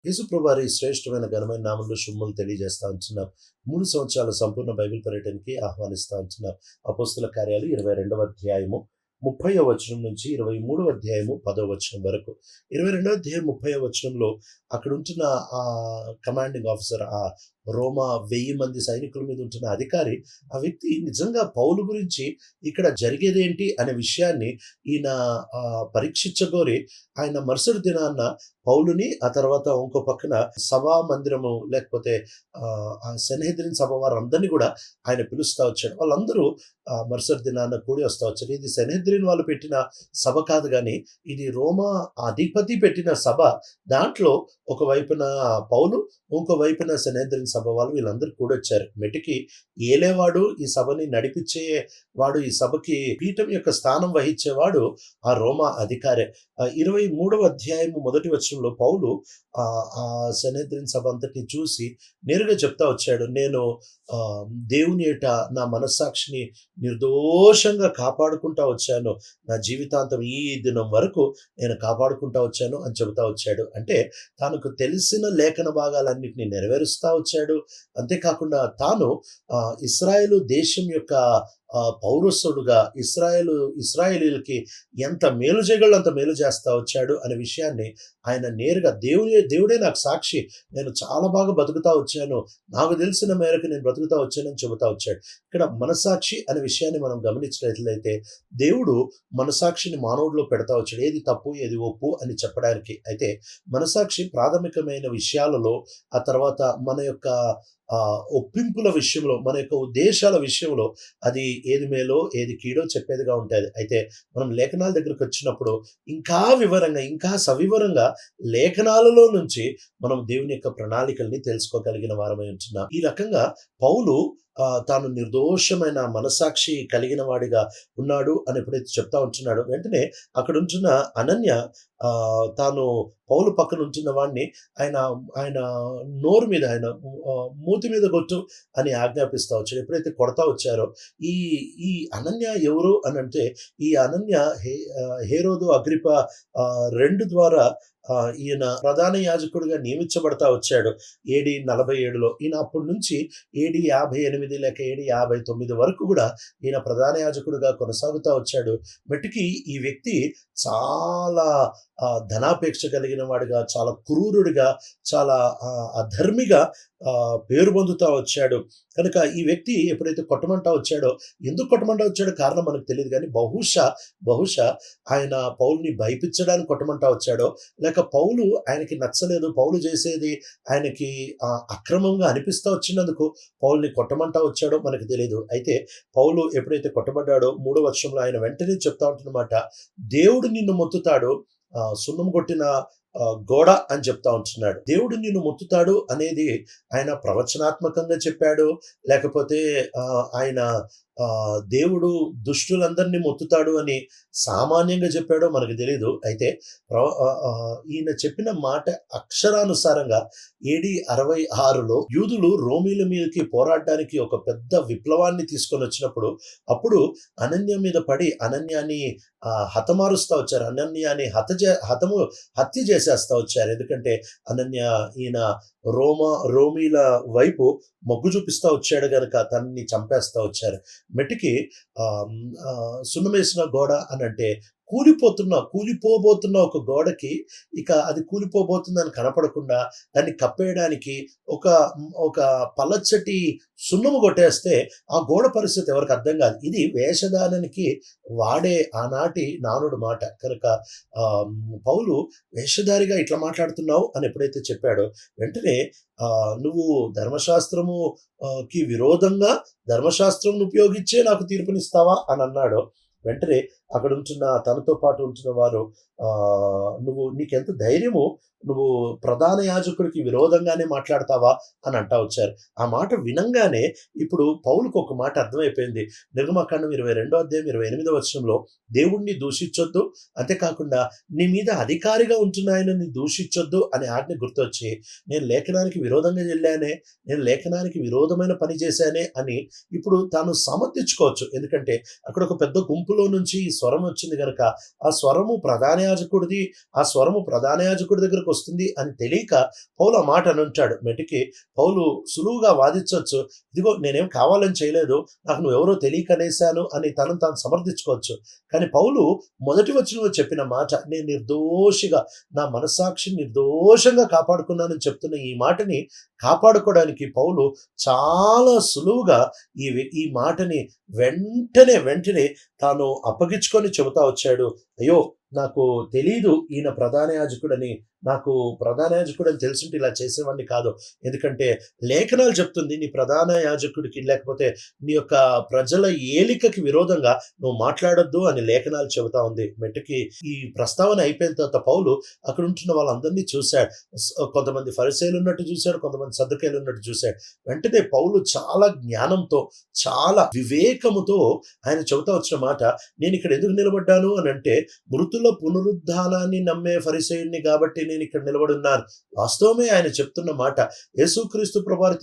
యేసుప్రభు వారి శ్రేష్టమైన ఘనమైన నామంలో శుభములు తెలియజేస్తా ఉంటున్నాం. 3 సంవత్సరాల సంపూర్ణ బైబిల్ పర్యటనకి ఆహ్వానిస్తా ఉంటున్నాం. అపోస్తల కార్యాలు 22వ అధ్యాయము 30వ వచనం నుంచి 23వ అధ్యాయము 10వ వచనం వరకు. 22వ అధ్యాయం 30వ వచనంలో అక్కడుంటున్న కమాండింగ్ ఆఫీసర్, రోమా 1000 మంది సైనికుల మీద ఉంటున్న అధికారి, ఆ వ్యక్తి నిజంగా పౌలు గురించి ఇక్కడ జరిగేదేంటి అనే విషయాన్ని ఈయన పరీక్షించగోరి ఆయన మరుసటి దినాన్న పౌలుని, ఆ తర్వాత ఇంకో పక్కన సభా మందిరము లేకపోతే ఆ సెన్హెద్రిన్ సభ వారందరినీ కూడా ఆయన పిలుస్తా వచ్చాడు. వాళ్ళందరూ మరుసటి దినాన్న కూడి వస్తా వచ్చారు. ఇది సెన్హెద్రిన్ వాళ్ళు పెట్టిన సభ కాదు, కానీ ఇది రోమా అధిపతి పెట్టిన సభ. దాంట్లో ఒకవైపున పౌలు, ఇంకో వైపున సెన్హెద్రిన్ సభ వాళ్ళు, వీళ్ళందరూ కూడొచ్చారు. మెటికి ఏలేవాడు, ఈ సభని నడిపించే వాడు, ఈ సభకి పీఠం యొక్క స్థానం వహించేవాడు ఆ రోమా అధికారే. 23వ అధ్యాయము మొదటి వచనంలో పౌలు ఆ సెన్హెద్రిన్ సభ అంతటిని చూసి నేరుగా చెప్తా వచ్చాడు, నేను దేవుని ఎట నా మనస్సాక్షిని నిర్దోషంగా కాపాడుకుంటా వచ్చాను, నా జీవితాంతం ఈ దినం వరకు నేను కాపాడుకుంటా వచ్చాను అని చెబుతా వచ్చాడు. అంటే తనకు తెలిసిన లేఖన భాగాలన్నింటినీ నెరవేరుస్తా వచ్చాడు. అంతేకాకుండా తాను ఇశ్రాయేలు దేశం యొక్క పౌరస్తుడుగా ఇశ్రాయేలీలకి ఎంత మేలు చేయగలడో అంత మేలు చేస్తా వచ్చాడు అనే విషయాన్ని ఆయన నేరుగా దేవుడే నాకు సాక్షి, నేను చాలా బాగా బతుకుతా వచ్చాను, నాకు తెలిసిన మేరకు నేను బ్రతుకుతా వచ్చానని చెబుతా వచ్చాడు. ఇక్కడ మనసాక్షి అనే విషయాన్ని మనం గమనించినట్లయితే దేవుడు మనసాక్షిని మానవుడిలో పెడతా వచ్చాడు, ఏది తప్పు ఏది ఒప్పు అని చెప్పడానికి. అయితే మనసాక్షి ప్రాథమికమైన విషయాలలో, ఆ తర్వాత మన యొక్క ఒప్పింపుల విషయంలో, మన యొక్క ఉద్దేశాల విషయంలో అది ఏది మేలో ఏది కీడో చెప్పేదిగా ఉంటుంది. అయితే మనం లేఖనాల దగ్గరకు వచ్చినప్పుడు ఇంకా వివరంగా, ఇంకా సవివరంగా లేఖనాలలో నుంచి మనం దేవుని యొక్క ప్రణాళికల్ని తెలుసుకోగలిగిన వారమై ఉంటున్నాం. ఈ రకంగా పౌలు తాను నిర్దోషమైన మనసాక్షి కలిగిన వాడిగా ఉన్నాడు అని ఎప్పుడైతే చెప్తా ఉంటున్నాడో, వెంటనే అక్కడ ఉంటున్న అనన్య తాను పౌలు పక్కన ఉంటున్న వాడిని ఆయన నోరు మీద, ఆయన మూతి మీద కొట్టు అని ఆజ్ఞాపిస్తా వచ్చాడు. ఎప్పుడైతే కొడతా వచ్చారో ఈ అనన్య ఎవరు అని అంటే, ఈ అనన్య హేరోదు అగ్రిప 2 ద్వారా ఈయన ప్రధాన యాజకుడిగా నియమించబడతా వచ్చాడు AD 47లో. ఈయన అప్పటి నుంచి AD 58 లేక AD 59 వరకు కూడా ఈయన ప్రధాన యాజకుడిగా కొనసాగుతూ వచ్చాడు. మట్టుకి ఈ వ్యక్తి చాలా ధనాపేక్ష కలిగిన వాడిగా, చాలా క్రూరుడిగా, చాలా అధర్మిగా పేరు పొందుతా వచ్చాడు. కనుక ఈ వ్యక్తి ఎప్పుడైతే కొట్టమంటా వచ్చాడో, ఎందుకు కొట్టమంటా వచ్చాడో కారణం మనకు తెలియదు, కానీ బహుశా ఆయన పౌలుని భయపించడానికి కొట్టమంటా వచ్చాడో, లేక పౌలు ఆయనకి నచ్చలేదు, పౌలు చేసేది ఆయనకి అక్రమంగా అనిపిస్తా వచ్చినందుకు పౌలుని కొట్టమంటా వచ్చాడో మనకు తెలియదు. అయితే పౌలు ఎప్పుడైతే కొట్టబడ్డాడో 3వ వచనంలో ఆయన వెంటనే చెప్తా ఉంటున్నమాట, దేవుడు నిన్ను మొత్తుతాడు, సున్నం కొట్టిన గోడ అని చెప్తా ఉంటున్నాడు. దేవుడు నిన్ను మొత్తుతాడు అనేది ఆయన ప్రవచనాత్మకంగా చెప్పాడు, లేకపోతే ఆయన దేవుడు దుష్టులందరినీ మొత్తుతాడు అని సామాన్యంగా చెప్పాడో మనకు తెలీదు. అయితే ఈయన చెప్పిన మాట అక్షరానుసారంగా AD 66లో యూదులు రోమీల మీదకి పోరాడడానికి ఒక పెద్ద విప్లవాన్ని తీసుకొని వచ్చినప్పుడు, అప్పుడు అనన్య మీద పడి అనన్యాన్ని హతమారుస్తా వచ్చారు, అనన్యాన్ని హత్య చేసేస్తా వచ్చారు. ఎందుకంటే అనన్య ఈయన రోమీల వైపు మొగ్గు చూపిస్తా వచ్చాడు గనక తనని చంపేస్తా వచ్చారు. మెటికి సున్నమేసిన గోడ అని అంటే కూలిపోబోతున్న ఒక గోడకి ఇక అది కూలిపోబోతుందని కనపడకుండా దాన్ని కప్పేయడానికి ఒక పలచటి సున్నము కొట్టేస్తే ఆ గోడ పరిస్థితి ఎవరికి అర్థం కాదు. ఇది వేషధానానికి వాడే ఆనాటి నానుడు మాట. కనుక పౌలు వేషధారిగా ఇట్లా మాట్లాడుతున్నావు అని ఎప్పుడైతే చెప్పాడో, వెంటనే నువ్వు ధర్మశాస్త్రముకి విరోధంగా ధర్మశాస్త్రం ఉపయోగించే నాకు తీర్పునిస్తావా అని అన్నాడు. వెంటనే అక్కడ ఉంటున్న తనతో పాటు ఉంటున్న వారు, నీకెంత ధైర్యము, నువ్వు ప్రధాన యాజకుడికి విరోధంగానే మాట్లాడతావా అని అంటా వచ్చారు. ఆ మాట వినంగానే ఇప్పుడు పౌలుకు ఒక మాట అర్థమైపోయింది. నిర్గమకాండం 22వ అధ్యాయం 28వ వచనంలో దేవుణ్ణి దూషించొద్దు, అంతేకాకుండా నీ మీద అధికారిగా ఉంటున్న ఆయనని దూషించొద్దు అనే ఆజ్ఞ గుర్తొచ్చి, నేను లేఖనానికి విరోధంగా వెళ్ళానే, నేను లేఖనానికి విరోధమైన పని చేశానే అని ఇప్పుడు తాను సమర్థించుకోవచ్చు. ఎందుకంటే అక్కడ ఒక పెద్ద గుంపులో నుంచి స్వరం వచ్చింది గనక ఆ స్వరము ప్రధాన యాజకుడిది, ఆ స్వరము ప్రధాన యాజకుడి దగ్గరకు వస్తుంది అని తెలియక పౌలు ఆ మాట అని ఉంటాడు. మెటికి పౌలు సులువుగా వాదించవచ్చు, ఇదిగో నేనేం కావాలని చేయలేదు, నాకు నువ్వెవరో తెలియక అనేశాను అని తనను తాను సమర్థించుకోవచ్చు. కానీ పౌలు మొదటి వచనంలో చెప్పిన మాట, నేను నిర్దోషిగా నా మనస్సాక్షిని నిర్దోషంగా కాపాడుకున్నానని చెప్తున్న ఈ మాటని కాపాడుకోవడానికి పౌలు చాలా సులువుగా ఈ మాటని వెంటనే తాను అప్పగించుకొని చెబుతా వచ్చాడు. అయ్యో, నాకు తెలీదు ఈయన ప్రధాన యాజకుడని, నాకు ప్రధాన యాజకుడని తెలుసుంటే ఇలా చేసేవాడిని కాదు. ఎందుకంటే లేఖనాలు చెప్తుంది, నీ ప్రధాన యాజకుడికి లేకపోతే నీ యొక్క ప్రజల ఏలికకి విరోధంగా నువ్వు మాట్లాడొద్దు అని లేఖనాలు చెబుతా ఉంది. మెట్టుకి ఈ ప్రస్తావన అయిపోయిన తర్వాత పౌలు అక్కడ ఉంటున్న వాళ్ళందరినీ చూశాడు. కొంతమంది ఫరిసేయులు ఉన్నట్టు చూశాడు, కొంతమంది సద్దుకయ్యులు ఉన్నట్టు చూశాడు. వెంటనే పౌలు చాలా జ్ఞానంతో, చాలా వివేకముతో ఆయన చెబుతా వచ్చిన మాట, నేను ఇక్కడ ఎందుకు నిలబడ్డాను అని అంటే, మృతుల పునరుద్ధానాన్ని నమ్మే ఫరిసేయుణ్ణి కాబట్టి నేను ఇక్కడ నిలబడున్నాను. వాస్తవమే ఆయన చెప్తున్న మాట. యేసుక్రీస్తు ప్రభువారు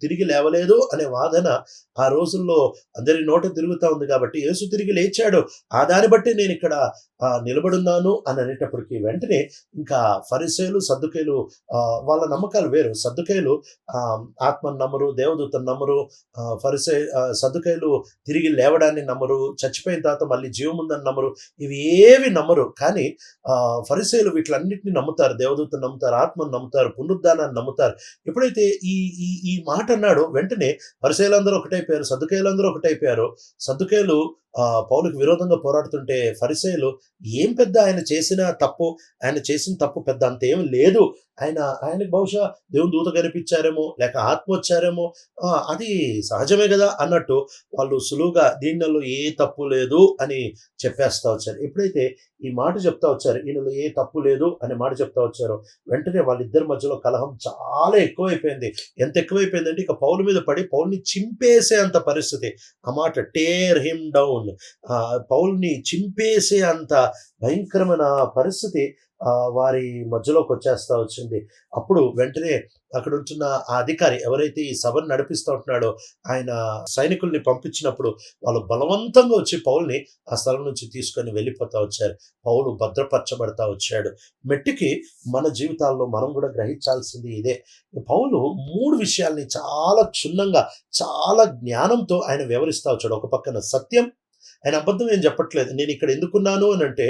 తిరిగి లేవలేదు అనే వాదన ఆ రోజుల్లో అందరి నోట తిరుగుతా ఉంది కాబట్టి, యేసు తిరిగి లేచాడు, ఆ దాన్ని బట్టి నేను ఇక్కడ నిలబడున్నాను అని అనేటప్పటికి వెంటనే ఇంకా ఫరిసేయులు సద్దుకయ్యులు వాళ్ళ నమ్మకాలు వేరు. సద్దుకయ్యులు ఆత్మను నమ్మరు, దేవదూతను నమ్మరు. సద్దుకయ్యులు తిరిగి లేవడాన్ని నమ్మరు, చచ్చిపోయిన తర్వాత మళ్ళీ జీవం ఉందని నమ్మరు. ఇవి ఏవి నమ్మరు. కానీ ఫరిసేయులు వీటిలన్నింటినీ నమ్ముతారు. దేవదూతను నమ్ముతారు, ఆత్మను నమ్ముతారు, పునరుద్ధానాన్ని నమ్ముతారు. ఎప్పుడైతే ఈ ఈ ఈ మాట అన్నాడో వెంటనే ఫరిసేయులందరూ ఒకటైపోయారు, సద్దుకయ్యులందరూ ఒకటైపోయారు. సద్దుకయ్యులు పౌలుకు విరోధంగా పోరాడుతుంటే ఫరిసేయులు, ఏం పెద్ద ఆయన చేసిన తప్పు పెద్ద అంతేం లేదు, ఆయనకు బహుశా దేవుని దూత కనిపించారేమో, లేక ఆత్మ వచ్చారేమో, అది సహజమే కదా అన్నట్టు వాళ్ళు సులువుగా దీనిలో ఏ తప్పు లేదు అని చెప్పేస్తా వచ్చారు. ఎప్పుడైతే ఈ మాట చెప్తా వచ్చారు, ఈయనలో ఏ తప్పు లేదు అనే మాట చెప్తా వచ్చారో వెంటనే వాళ్ళిద్దరి మధ్యలో కలహం చాలా ఎక్కువైపోయింది. ఎంత ఎక్కువైపోయిందంటే ఇక పౌలు మీద పడి పౌల్ని చింపేసే అంత పరిస్థితి. ఆ మాట టేర్ హిమ్ డౌన్, పౌల్ని చింపేసే అంత భయంకరమైన పరిస్థితి వారి మధ్యలోకి వచ్చేస్తా వచ్చింది. అప్పుడు వెంటనే అక్కడ ఉంటున్న ఆ అధికారి ఎవరైతే ఈ సభను నడిపిస్తూ ఉంటున్నాడో ఆయన సైనికుల్ని పంపించినప్పుడు వాళ్ళు బలవంతంగా వచ్చి పౌల్ని ఆ స్థలం నుంచి తీసుకొని వెళ్ళిపోతా వచ్చారు. పౌలు భద్రపరచబడతా వచ్చాడు. మెట్టికి మన జీవితాల్లో మనం కూడా గ్రహించాల్సింది ఇదే. పౌలు 3 విషయాల్ని చాలా క్షుణ్ణంగా, చాలా జ్ఞానంతో ఆయన వివరిస్తా వచ్చాడు. ఒక పక్కన సత్యం, ఆయన అబద్ధం ఏం చెప్పట్లేదు. నేను ఇక్కడ ఎందుకున్నాను అని అంటే,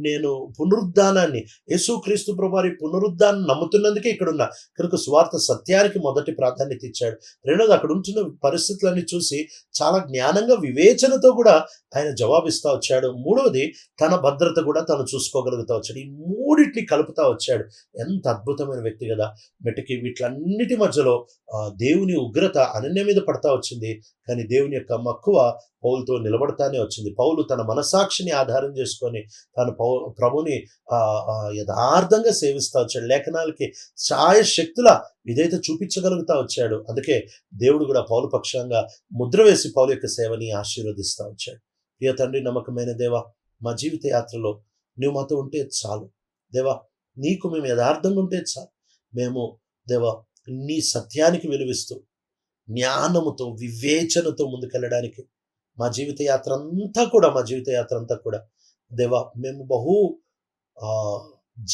నేను పునరుద్ధానాన్ని, యేసుక్రీస్తు ప్రభువారి పునరుద్ధానం నమ్ముతున్నందుకే ఇక్కడున్నా కనుక సువార్త సత్యానికి మొదటి ప్రాధాన్యత ఇచ్చాడు. రెండోది అక్కడ ఉంటున్న పరిస్థితులన్నీ చూసి చాలా జ్ఞానంగా, వివేచనతో కూడా ఆయన జవాబిస్తా వచ్చాడు. మూడవది తన భద్రత కూడా తను చూసుకోగలుగుతా వచ్చాడు. ఈ మూడింటిని కలుపుతా వచ్చాడు. ఎంత అద్భుతమైన వ్యక్తి కదా. మెటికి వీటిలన్నిటి మధ్యలో దేవుని ఉగ్రత అనన్య మీద పడతా వచ్చింది. కానీ దేవుని యొక్క మక్కువ పౌలుతో నిలబడతానే వచ్చింది. పౌలు తన మనసాక్షిని ఆధారం చేసుకొని తాను ప్రభుని యథార్థంగా సేవిస్తా వచ్చాడు. లేఖనాలకి శక్తుల విధేయత చూపించగలుగుతా వచ్చాడు. అందుకే దేవుడు కూడా పౌలు పక్షంగా ముద్ర వేసి పౌలు యొక్క సేవని ఆశీర్వదిస్తా వచ్చాడు. ప్రియ తండ్రి, నమ్మకమైన దేవా, మా జీవిత యాత్రలో నువ్వు మాతో ఉంటే చాలు దేవా. నీకు మేము యథార్థంగా ఉంటే చాలు. మేము దేవా నీ సత్యానికి విలువిస్తూ జ్ఞానముతో, వివేచనతో ముందుకెళ్ళడానికి మా జీవిత యాత్ర అంతా కూడా దేవా మేము బహు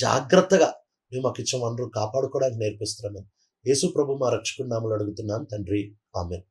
జాగ్రత్తగా మేము మాకు ఇచ్చిన వనరు కాపాడుకోవడానికి నేర్పిస్తున్నాము. యేసు ప్రభు మా రక్షకుడి నామములో అడుగుతున్నాం తండ్రి, ఆమేన్.